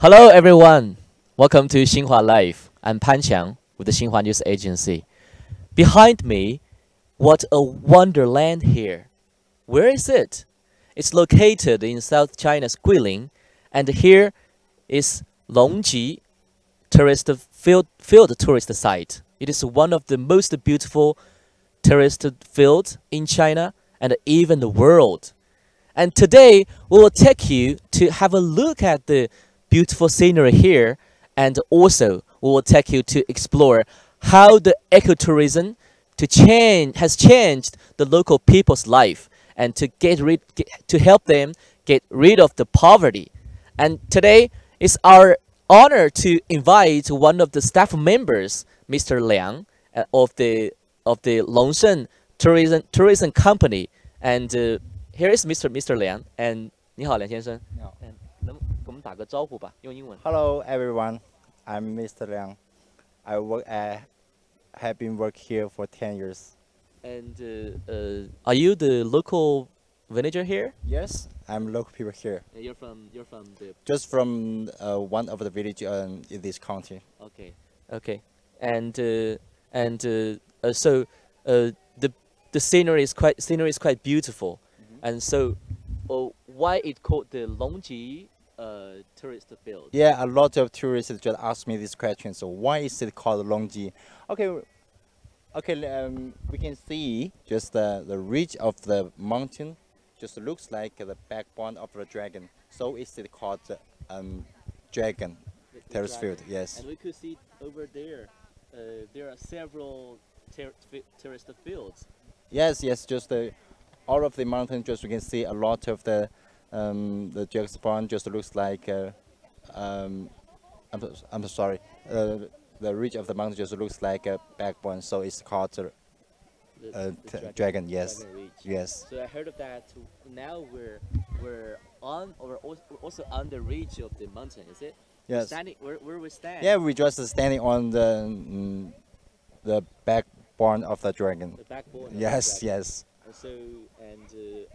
Hello everyone, welcome to Xinhua Live. I'm Pan Qiang with the Xinhua News Agency. Behind me, what a wonderland here. Where is it? It's located in South China's Guilin, and here is Longji Terraced Field tourist site. It is one of the most beautiful terraced fields in China and even the world. And today we will take you to have a look at the beautiful scenery here, and also we will take you to explore how the ecotourism has changed the local people's life and to help them get rid of the poverty. And today it's our honor to invite one of the staff members, Mr. Liang, of the Longji Tourism Company. And here is Mr. Liang. And 你好，梁先生。你好。能给我们打个招呼吧，用英文。Hello everyone, I'm Mr. Liang. Have been working here for 10 years. And are you the local villager here? Yes, I'm local people here. You're from the. Just from one of the village in this county. Okay. And so the scenery is quite beautiful. And so why it called the Longji Terraced Fields? Yeah, a lot of tourists just ask me this question. So why is it called Longji? Okay, we can see just the ridge of the mountain just looks like the backbone of the dragon. So is it called dragon terrace field? Yes. And we could see over there, there are several terraced fields. Yes. Just all of the mountain. Just we can see a lot of the dragon spawn. Just looks like I'm sorry. The ridge of the mountain just looks like a backbone, so it's called the dragon. Yes, dragon ridge. Yes. So I heard of that. Now we're on, or also on the ridge of the mountain. Is it? Yes. Standing where we stand. Yeah, we just standing on the backbone of the dragon. The backbone. Yes, of the dragon. yes. So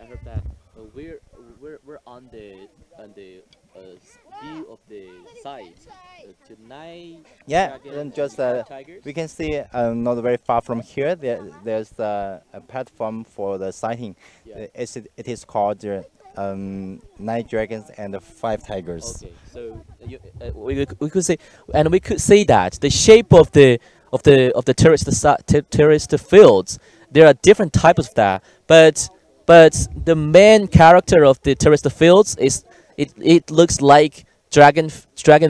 I heard that we're on the view of the site tonight. Yeah, and just we can see not very far from here. There's a platform for the sighting. Yeah. It is called 9 dragons and 5 tigers. Okay, so we could say, and we could say that the shape of the terraced fields, there are different types of that, but the main character of the terraced fields is it looks like dragon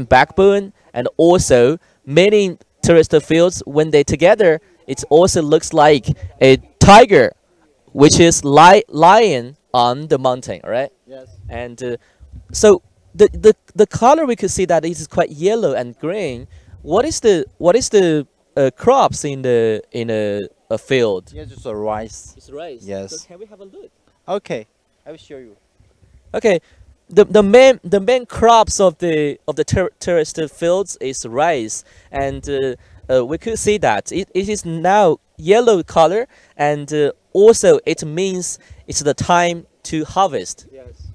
backbone, and also many terraced fields when they together, it also looks like a tiger, which is lying on the mountain, right? Yes. And so the color, we could see that it is quite yellow and green. What is the crops in a field? Yes, it's a rice. It's rice. Yes. So can we have a look? Okay, I will show you. Okay, the main crops of the terraced fields is rice, and we could see that it is now yellow color, and also it means it's the time to harvest. Yes.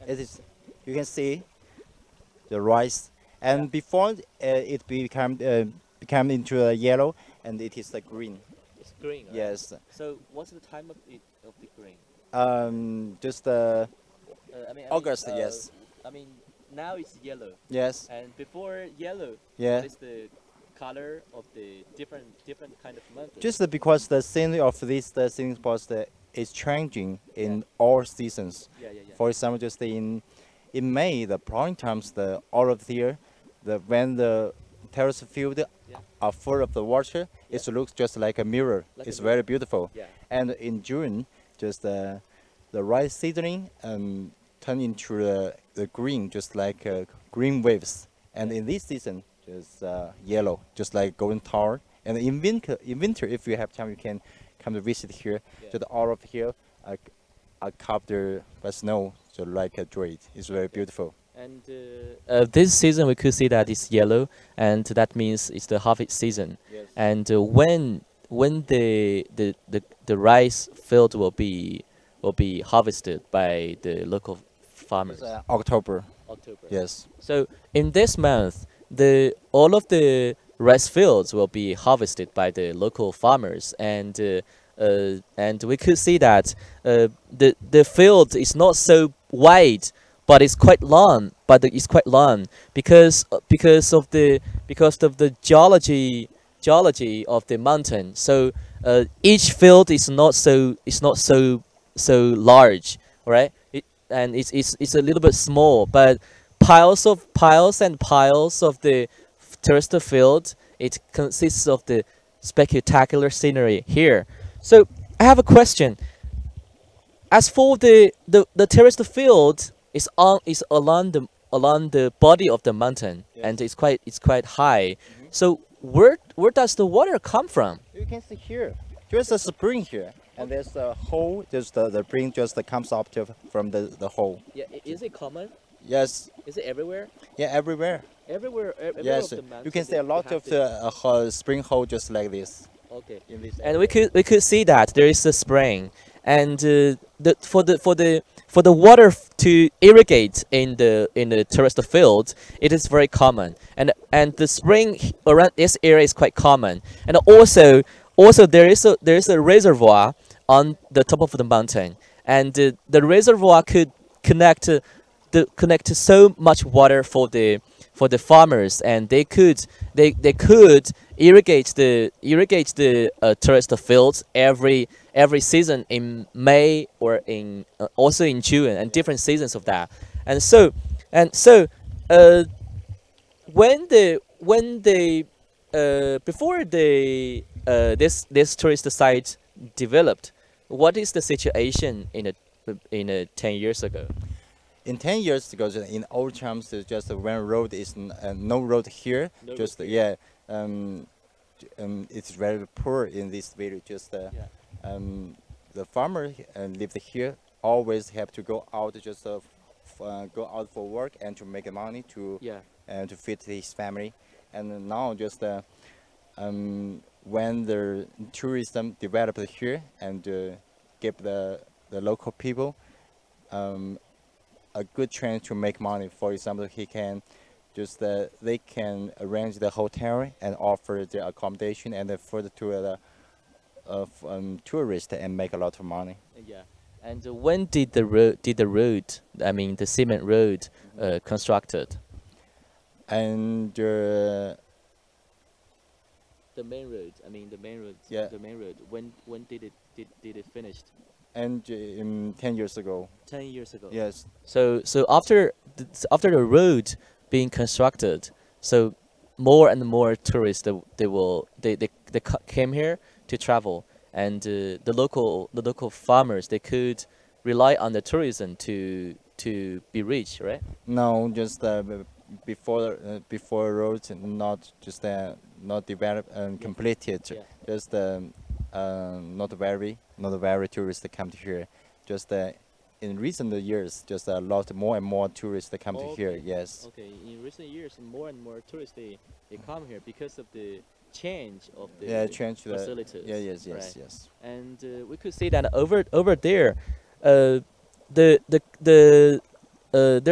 It is. You can see the rice, and before it become into a yellow, and it is the green. It's green. Right? Yes. So what's the time of the green? Just August. Yes. I mean, now it's yellow. Yes. And before yellow, Yeah. what is the color of the different kind of mountains? Just because the scenery of the scenic spots is changing in all seasons. Yeah. For example, just in May, the prime times, all of the year, when the terrace field are full of the water, it looks just like a mirror. Like it's a mirror. very beautiful. Yeah. And in June, just the rice seedling turn into the green, just like green waves. And in this season, just yellow, just like golden tower. And in winter, if you have time, you can come to visit here. Yeah. Just all of here are covered by snow, so like a drape. It's very beautiful. And this season we could see that it's yellow, and that means it's the harvest season. Yes. And when the rice field will be harvested by the local farmers? October. October. Yes. So in this month, all of the rice fields will be harvested by the local farmers, and we could see that the field is not so wide, but it's quite long. But it's quite long because of the geology of the mountain. So each field is not so large, right? And it's a little bit small, but piles and piles of the terraced field. It consists of the spectacular scenery here. So I have a question. As for the terraced field is along the body of the mountain, Yes. and it's quite high. So where does the water come from? You can see here. There's a spring here, and there's a hole. There's the spring just comes up from the hole. Yeah, is it common? Yes. Is it everywhere? Yeah, everywhere. Everywhere Yes, of the mountain, you can see a lot have of the spring hole just like this. Okay. In this And area. we could see that there is a spring, and for the water to irrigate in the terraced field, it is very common, and the spring around this area is quite common, and also there is a reservoir on the top of the mountain, and the reservoir could connect so much water for the farmers, and they could irrigate the terraced fields every season in May or in also in June, and different seasons of that. And so when they before this tourist site developed, what is the situation in 10 years ago? In 10 years ago, in old terms, it's just one road is no road here. No just road yeah, it's very poor in this village. Just the farmer lived here always have to go out go out for work and to make money to feed his family. And now just when the tourism developed here and give the local people a good chance to make money. For example, he can they can arrange the hotel and offer the accommodation and the food to the tourists and make a lot of money. Yeah. And when did the road, I mean the cement road, constructed? And The main road. I mean the main road. Yeah. The main road. When did it finished? and 10 years ago. 10 years ago. Yes. So after the road being constructed, so more and more tourists they came here to travel, and the local farmers, they could rely on the tourism to be rich, right? No, just before roads not developed and completed. Yeah. Just not very tourists come to here. Just in recent years, just a lot more and more tourists that come to here. Okay. Yes. Okay, in recent years, more and more tourists they come here because of the change of the Change the facilities. yes, right? yes. And we could see that over there, there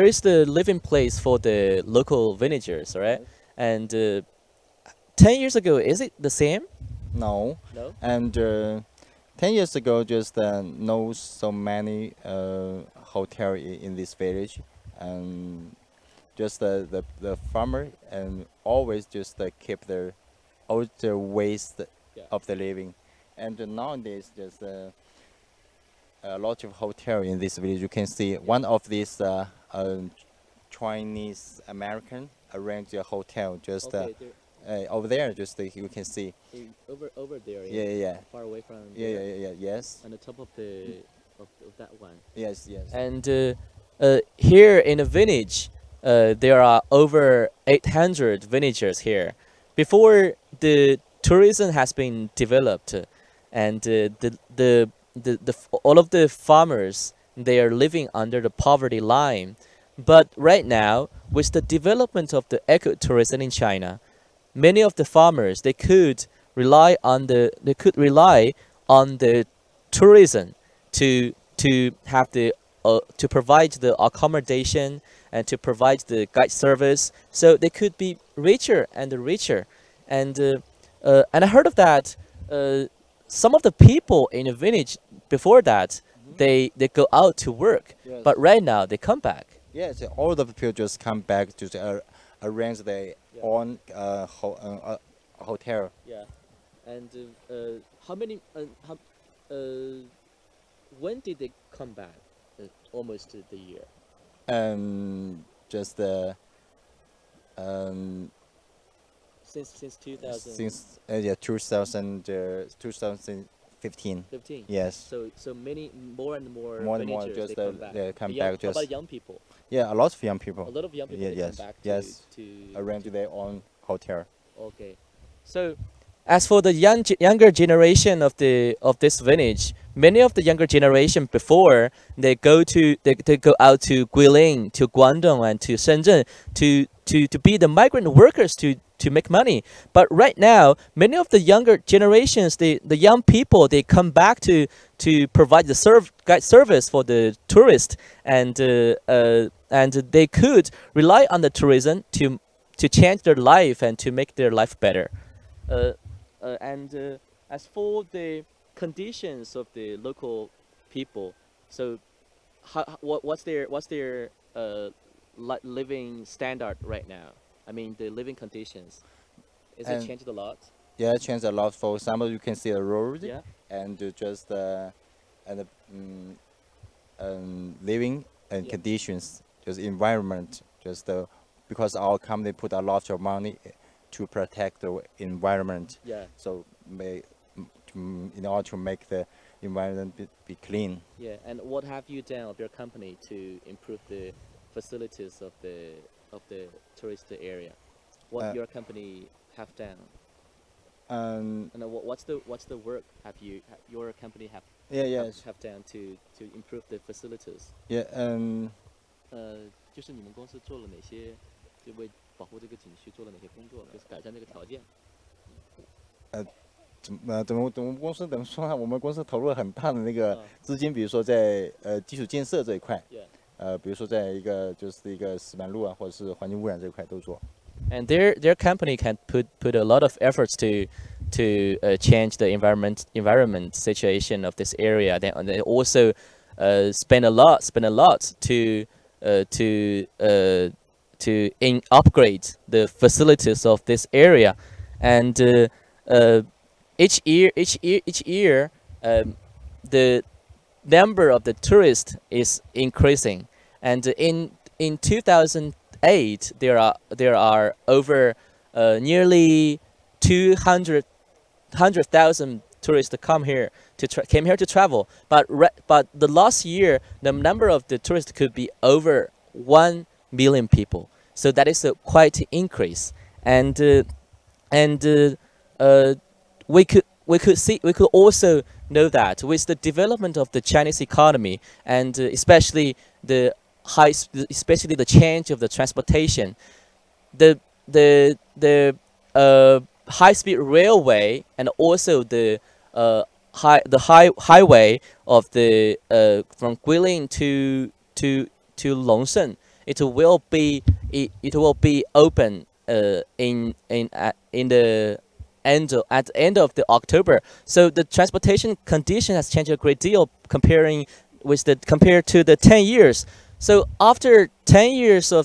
is the living place for the local villagers, right? Yes. And 10 years ago, is it the same? No. No. And 10 years ago, just no so many hotel in this village, and just the farmer and always just keep their older ways of the living, and nowadays just a lot of hotel in this village. You can see one of these Chinese American arranged a hotel just Okay, over there. Just you can see. over there. Yeah. Far away from. Yeah. Yes. On the top of of that one. Yes. And here in the village, there are over 800 villagers here. Before the tourism has been developed, and all of the farmers, they are living under the poverty line. But right now, with the development of the ecotourism in China, many of the farmers, they could rely on the tourism to have the to provide the accommodation and to provide the guide service, so they could be richer and richer. And I heard of that. Some of the people in the village before that, they go out to work, Yes. but right now they come back. Yes, all of the people just come back to arrange their Yeah. own hotel. Yeah, and how many? When did they come back? Almost the year. Just Since 2000. since yeah 2015. 15. Yes. So many more and more More and more villagers, just they come back. they come The young- back how just about young people? yeah, a lot of young A people lot of young people Yeah, they yes, come back yes. to arrange their own hotel. Okay. So as for the younger generation of this village, many of the younger generation before they go out to Guilin, to Guangdong, and to Shenzhen to be the migrant workers to make money. But right now, many of the younger generations, the young people, they come back to provide the guide service for the tourists, and they could rely on the tourism to change their life and to make their life better. As for the conditions of the local people, so what's their living standard right now? I mean, the living conditions. Is it And- changed a lot? Yeah, it changed a lot. For example, you can see the road Yeah. and just living and Yeah. conditions, just environment, just because our company put a lot of money to protect the environment. Yeah. So in order to make the environment be clean. Yeah. And what have you done of your company to improve the facilities of the tourist area? What your company have done? And what's the work your company have Yes. have done to improve the facilities? Yeah. 就是你们公司做了哪些，就为保护这个景区做了哪些工作，就是改善这个条件。怎么公司怎么说呢？我们公司投入了很大的那个嗯资金，比如说在基础建设这一块， Yeah. 比如说在一个石板路啊，或者是环境污染这一块都做。And their company can put a lot of efforts to change the environment situation of this area. They also spend a lot to upgrade the facilities of this area, and each year the number of the tourists is increasing, and in 2008 there are over nearly 200,000 tourists came here to travel, but the last year the number of the tourists could be over 1 million people. So that is a quite increase, and we could also know that with the development of the Chinese economy, and especially the change of the transportation, the high-speed railway, and also the highway of the from Guilin to Longshan, it will be open at the end of the October. So the transportation condition has changed a great deal compared to the 10 years. So after 10 years or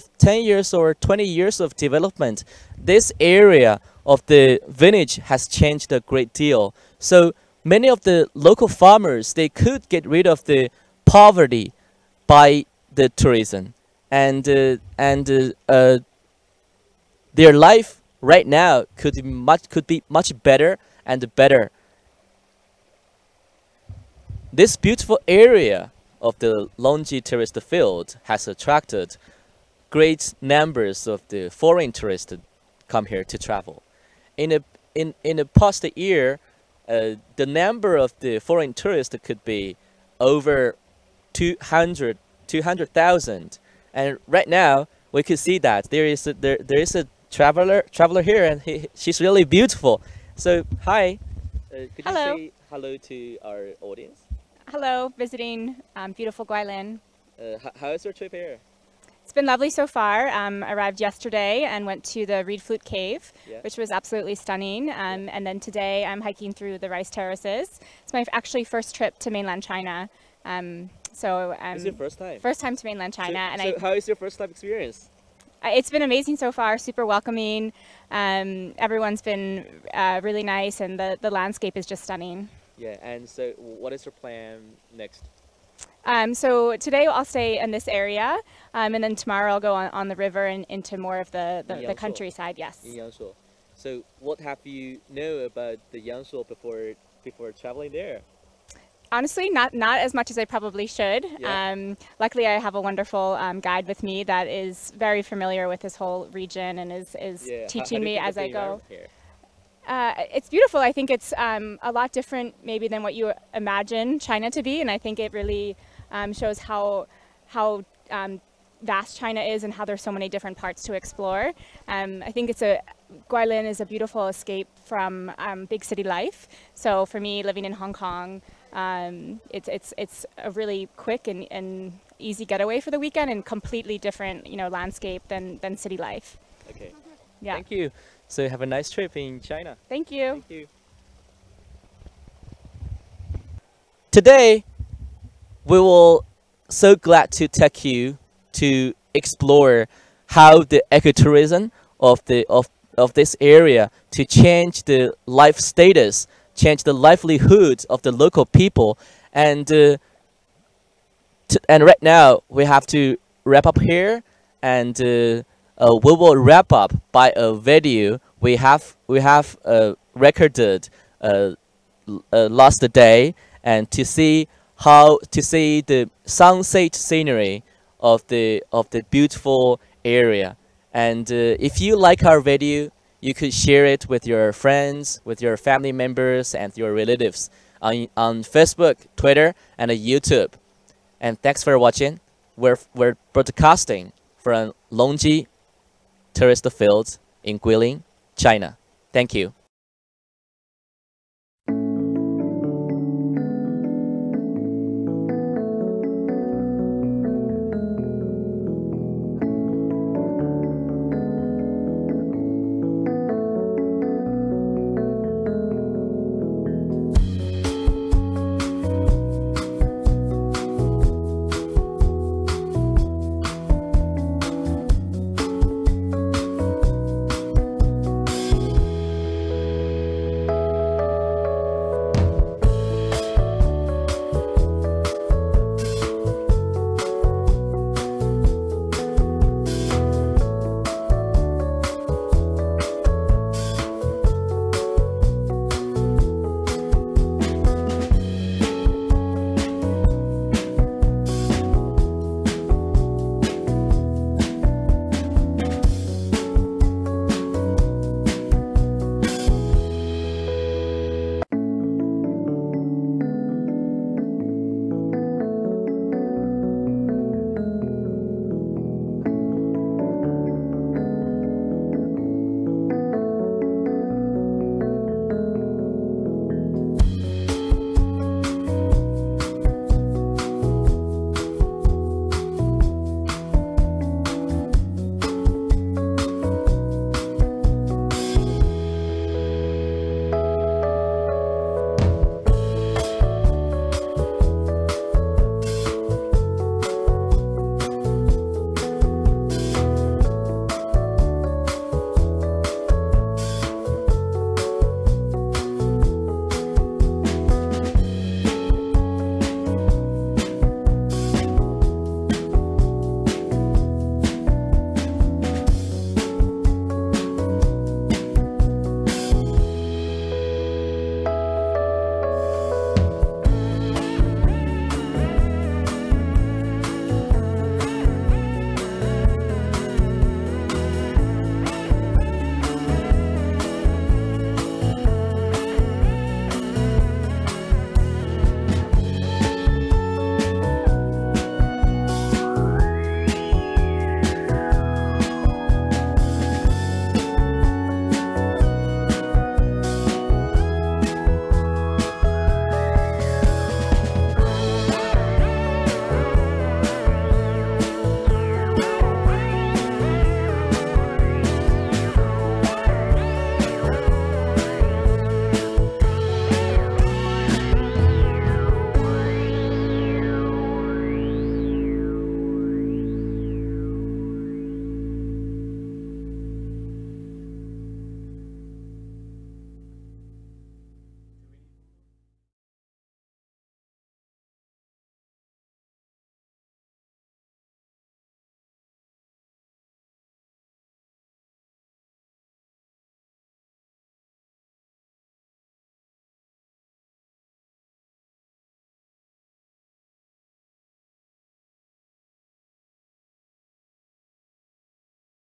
20 years of development, this area of the village has changed a great deal. So many of the local farmers, they could get rid of the poverty by the tourism, and their life right now could be much better and better. This beautiful area of the Longji Terraced Fields has attracted great numbers of the foreign tourists to come here to travel. In the past year, the number of the foreign tourists could be over 200,000, and right now we could see that there is a traveler here, and she's really beautiful. So hi, could Hello. you say hello to our audience? Hello, visiting beautiful Guilin. How is your trip here? It's been lovely so far. Arrived yesterday and went to the reed flute cave, Yeah. which was absolutely stunning. And then today I'm hiking through the rice terraces. It's my actually first trip to mainland China. It's your first time? First time to mainland China. How is your first time experience? It's been amazing so far, super welcoming. Everyone's been really nice, and the landscape is just stunning. Yeah, and so what is your plan next? So today I'll stay in this area, and then tomorrow I'll go on the river and into more of the countryside. Yes. In Yangshuo. So what have you know about the Yangshuo before traveling there? Honestly, not as much as I probably should. Yeah. Luckily, I have a wonderful guide with me that is very familiar with this whole region and is teaching me as I go. It's beautiful. I think it's a lot different maybe than what you imagine China to be, and I think it really shows how vast China is and how there's so many different parts to explore. I think Guilin is a beautiful escape from big city life. So for me, living in Hong Kong, it's a really quick and easy getaway for the weekend, and completely different landscape than city life. Okay. Yeah. Thank you. So have a nice trip in China. Thank you. Thank you. Today, we will so glad to take you to explore how the ecotourism of this area to change the life status, change the livelihood of the local people, and right now we have to wrap up here, and we will wrap up by a video we have recorded last day, and to see the sunset scenery of the beautiful area. And if you like our video, you could share it with your friends, with your family members, and your relatives on Facebook, Twitter, and YouTube. And thanks for watching. We're broadcasting from Longji Terraced Fields in Guilin, China. Thank you.